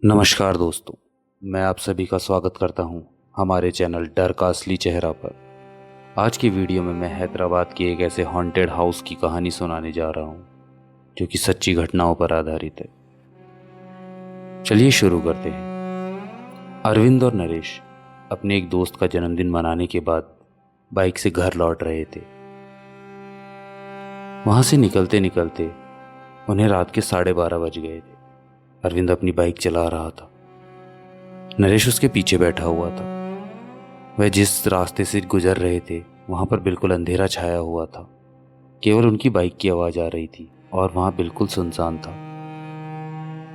नमस्कार दोस्तों, मैं आप सभी का स्वागत करता हूं हमारे चैनल डर का असली चेहरा पर। आज की वीडियो में मैं हैदराबाद के एक ऐसे हॉन्टेड हाउस की कहानी सुनाने जा रहा हूं जो कि सच्ची घटनाओं पर आधारित है। चलिए शुरू करते हैं। अरविंद और नरेश अपने एक दोस्त का जन्मदिन मनाने के बाद बाइक से घर लौट रहे थे। वहां से निकलते निकलते उन्हें रात के 12:30 बज गए थे। अरविंद अपनी बाइक चला रहा था, नरेश उसके पीछे बैठा हुआ था। वह जिस रास्ते से गुजर रहे थे वहां पर बिल्कुल अंधेरा छाया हुआ था। केवल उनकी बाइक की आवाज आ रही थी और वहां बिल्कुल सुनसान था।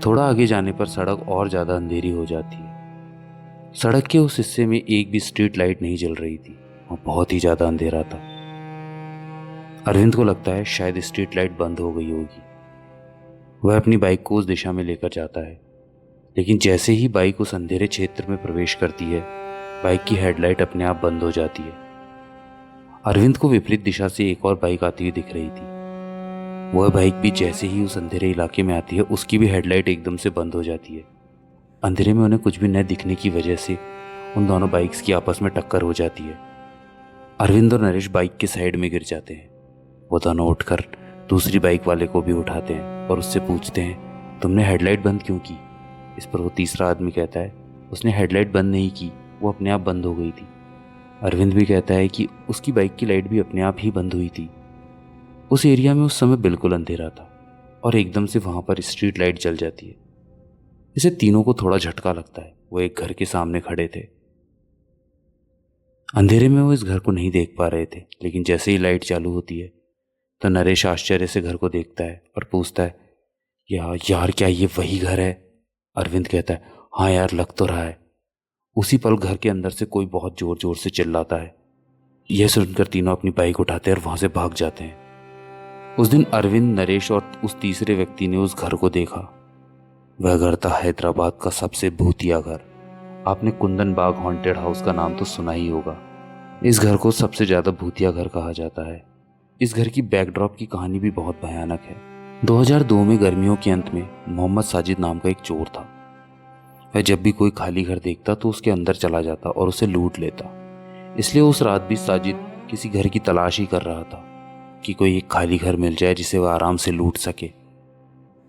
थोड़ा आगे जाने पर सड़क और ज्यादा अंधेरी हो जाती है। सड़क के उस हिस्से में एक भी स्ट्रीट लाइट नहीं जल रही थी। वहां बहुत ही ज्यादा अंधेरा था। अरविंद को लगता है शायद स्ट्रीट लाइट बंद हो गई होगी। वह अपनी बाइक को उस दिशा में लेकर जाता है, लेकिन जैसे ही बाइक उस अंधेरे क्षेत्र में प्रवेश करती है, बाइक की हेडलाइट अपने आप बंद हो जाती है। अरविंद को विपरीत दिशा से एक और बाइक आती हुई दिख रही थी। वह बाइक भी जैसे ही उस अंधेरे इलाके में आती है, उसकी भी हेडलाइट एकदम से बंद हो जाती है। अंधेरे में उन्हें कुछ भी न दिखने की वजह से उन दोनों बाइक्स की आपस में टक्कर हो जाती है। अरविंद और नरेश बाइक के साइड में गिर जाते हैं। वो दोनों उठकर दूसरी बाइक वाले को भी उठाते हैं और उससे पूछते हैं, तुमने हेडलाइट बंद क्यों की? इस पर वो तीसरा आदमी कहता है, उसने हेडलाइट बंद नहीं की, वो अपने आप बंद हो गई थी। अरविंद भी कहता है कि उसकी बाइक की लाइट भी अपने आप ही बंद हुई थी। उस एरिया में उस समय बिल्कुल अंधेरा था और एकदम से वहां पर स्ट्रीट लाइट जल जाती है। इसे तीनों को थोड़ा झटका लगता है। वो एक घर के सामने खड़े थे। अंधेरे में वो इस घर को नहीं देख पा रहे थे, लेकिन जैसे ही लाइट चालू होती है तो नरेश आश्चर्य से घर को देखता है और पूछता है, यार क्या ये वही घर है? अरविंद कहता है, हाँ यार, लग तो रहा है। उसी पल घर के अंदर से कोई बहुत जोर जोर से चिल्लाता है। यह सुनकर तीनों अपनी बाइक उठाते हैं और वहां से भाग जाते हैं। उस दिन अरविंद, नरेश और उस तीसरे व्यक्ति ने उस घर को देखा। वह घर था हैदराबाद का सबसे भूतिया घर। आपने कुंदन बाग हॉन्टेड हाउस का नाम तो सुना ही होगा। इस घर को सबसे ज्यादा भूतिया घर कहा जाता है। इस घर की बैकड्रॉप की कहानी भी बहुत भयानक है। 2002 में गर्मियों के अंत में मोहम्मद साजिद नाम का एक चोर था। वह जब भी कोई खाली घर देखता तो उसके अंदर चला जाता और उसे लूट लेता। इसलिए उस रात भी साजिद किसी घर की तलाश ही कर रहा था कि कोई एक खाली घर मिल जाए जिसे वह आराम से लूट सके।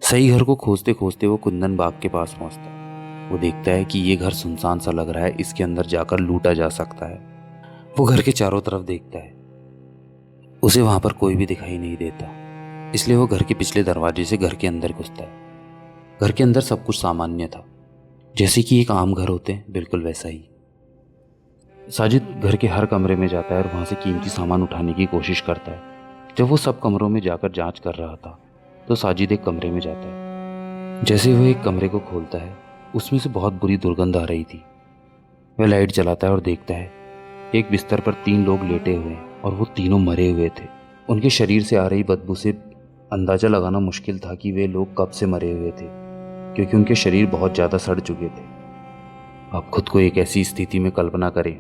सही घर को खोजते खोजते वो कुंदन बाग के पास पहुंचता। वो देखता है कि ये घर सुनसान सा लग रहा है, इसके अंदर जाकर लूटा जा सकता है। वो घर के चारों तरफ देखता है, उसे वहां पर कोई भी दिखाई नहीं देता। इसलिए वो घर के पिछले दरवाजे से घर के अंदर घुसता है। घर के अंदर सब कुछ सामान्य था, जैसे कि एक आम घर होते हैं, बिल्कुल वैसा ही। साजिद घर के हर कमरे में जाता है और वहां से कीमती सामान उठाने की कोशिश करता है। जब वो सब कमरों में जाकर जांच कर रहा था तो साजिद एक कमरे में जाता है। जैसे वो एक कमरे को खोलता है, उसमें से बहुत बुरी दुर्गंध आ रही थी। वह लाइट जलाता है और देखता है एक बिस्तर पर 3 लोग लेटे हुए हैं और वो तीनों मरे हुए थे। उनके शरीर से आ रही बदबू से अंदाजा लगाना मुश्किल था कि वे लोग कब से मरे हुए थे, क्योंकि उनके शरीर बहुत ज़्यादा सड़ चुके थे। आप खुद को एक ऐसी स्थिति में कल्पना करें,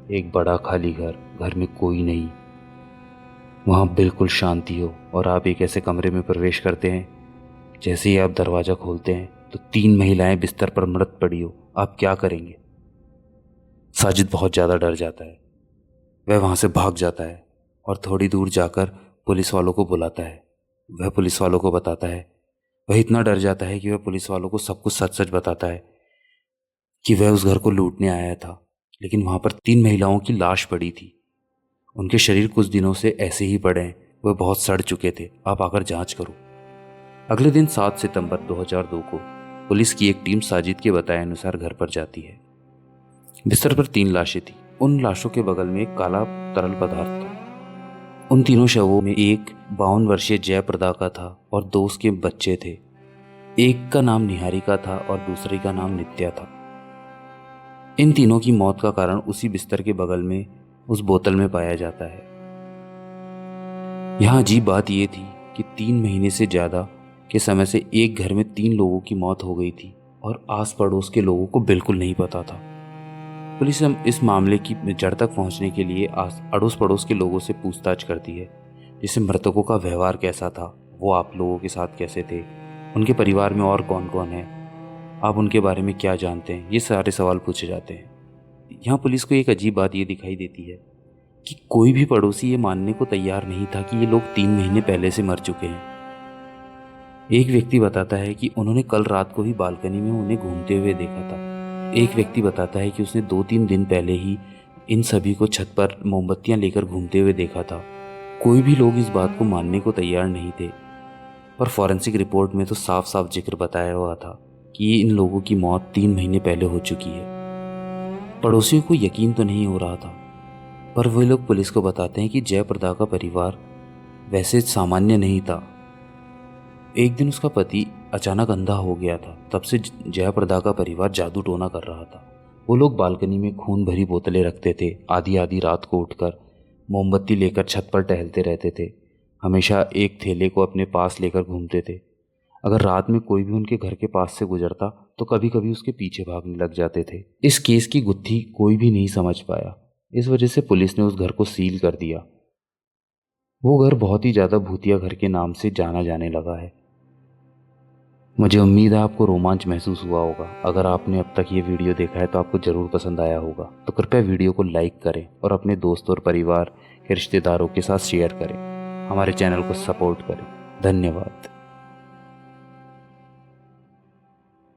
एक बड़ा खाली घर, घर में कोई नहीं, वहाँ बिल्कुल शांति हो और आप एक ऐसे कमरे में प्रवेश करते हैं। जैसे ही आप दरवाज़ा खोलते हैं तो 3 महिलाएं बिस्तर पर मृत पड़ी हो। आप क्या करेंगे? साजिद बहुत ज़्यादा डर जाता है। वह वहाँ से भाग जाता है और थोड़ी दूर जाकर पुलिस वालों को बुलाता है। वह पुलिस वालों को बताता है। वह इतना डर जाता है कि वह पुलिस वालों को सब कुछ सच सच बताता है कि वह उस घर को लूटने आया था, लेकिन वहां पर 3 महिलाओं की लाश पड़ी थी। उनके शरीर कुछ दिनों से ऐसे ही पड़े हैं, वह बहुत सड़ चुके थे। आप आकर जांच करो। अगले दिन 7 सितंबर 2002 को पुलिस की एक टीम साजिद के बताए अनुसार घर पर जाती है। बिस्तर पर 3 लाशें थी। उन लाशों के बगल में एक काला तरल पदार्थ था। उन तीनों शवों में एक 52 वर्षीय जयप्रदा का था और 2 उसके बच्चे थे। एक का नाम निहारिका था और दूसरे का नाम नित्या था। इन तीनों की मौत का कारण उसी बिस्तर के बगल में उस बोतल में पाया जाता है। यहाँ अजीब बात यह थी कि 3 महीने से ज्यादा के समय से एक घर में 3 लोगों की मौत हो गई थी और आस पड़ोस के लोगों को बिल्कुल नहीं पता था। पुलिस इस मामले की जड़ तक पहुंचने के लिए अड़ोस पड़ोस के लोगों से पूछताछ करती है, जैसे मृतकों का व्यवहार कैसा था, वो आप लोगों के साथ कैसे थे, उनके परिवार में और कौन कौन है। आप उनके बारे में क्या जानते हैं, ये सारे सवाल पूछे जाते हैं। यहाँ पुलिस को एक अजीब बात ये दिखाई देती है कि कोई भी पड़ोसी ये मानने को तैयार नहीं था कि ये लोग 3 महीने पहले से मर चुके हैं। एक व्यक्ति बताता है कि उन्होंने कल रात को ही बालकनी में उन्हें घूमते हुए देखा था। एक व्यक्ति बताता है कि उसने 2-3 दिन पहले ही इन सभी को छत पर मोमबत्तियां लेकर घूमते हुए देखा था। कोई भी लोग इस बात को मानने को तैयार नहीं थे, पर फॉरेंसिक रिपोर्ट में तो साफ साफ जिक्र बताया हुआ था कि इन लोगों की मौत 3 महीने पहले हो चुकी है। पड़ोसियों को यकीन तो नहीं हो रहा था, पर वे लोग पुलिस को बताते हैं कि जयप्रदा का परिवार वैसे सामान्य नहीं था। एक दिन उसका पति अचानक अंधा हो गया था। तब से जयप्रदा का परिवार जादू टोना कर रहा था। वो लोग बालकनी में खून भरी बोतलें रखते थे। आधी आधी रात को उठकर मोमबत्ती लेकर छत पर टहलते रहते थे। हमेशा एक थैले को अपने पास लेकर घूमते थे। अगर रात में कोई भी उनके घर के पास से गुजरता तो कभी कभी उसके पीछे भागने लग जाते थे। इस केस की गुत्थी कोई भी नहीं समझ पाया। इस वजह से पुलिस ने उस घर को सील कर दिया। वो घर बहुत ही ज़्यादा भूतिया घर के नाम से जाना जाने लगा है। मुझे उम्मीद है आपको रोमांच महसूस हुआ होगा। अगर आपने अब तक ये वीडियो देखा है तो आपको ज़रूर पसंद आया होगा। तो कृपया वीडियो को लाइक करें और अपने दोस्तों और परिवार के रिश्तेदारों के साथ शेयर करें। हमारे चैनल को सपोर्ट करें। धन्यवाद।